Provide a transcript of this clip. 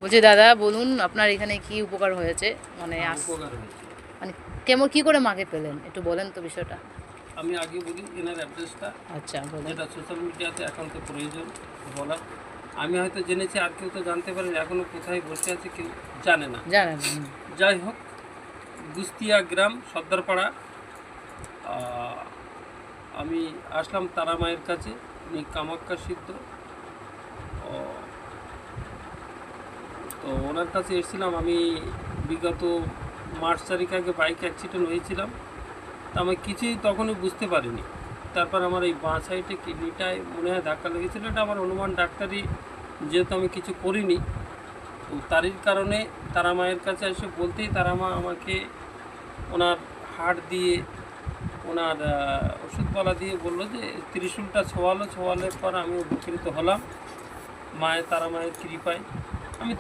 বলছি দাদা বলুন আপনার এখানে কি উপকার হয়েছে মানে উপকার হয়েছে। মানে কেমন কি করে মাকে পেলেন একটু বলেন তো বিষয়টা। আমি আগে বলি এনার অ্যাড্রেসটা, আচ্ছা বলেন। যেটা সোশ্যাল মিডিয়াতে একান্ত প্রয়োজন বলা। আমি হয়তো জেনেছি, আর কেউ তো জানতে পারেন, এখনও কোথায় বসে আছে কেউ জানে না। জানেন যাই হোক, গুস্তিয়া গ্রাম সর্দারপাড়া। আমি আসলাম তারা মায়ের কাছে, উনি কামাক্কা সিদ্ধ। তো ওনার কাছে এসেছিলাম আমি বিগত মার্চ তারিখ আগে বাইক অ্যাক্সিডেন্ট হয়েছিলাম। তা আমি কিছুই তখনও বুঝতে পারিনি। তারপর আমার এই বাঁ সাইডে কিডনিটায় মনে হয় ধাক্কা লেগেছিলো, এটা আমার অনুমান ডাক্তারি, যেহেতু আমি কিছু করিনি। তো তারই কারণে তারা মায়ের কাছে এসে বলতেই তারা মা আমাকে ওনার হাড় দিয়ে, ওনার ওষুধপালা দিয়ে বললো যে ত্রিশূলটা ছোঁয়ালের পর আমি উপকৃত হলাম মায়ের, তারা মায়ের কৃপায়।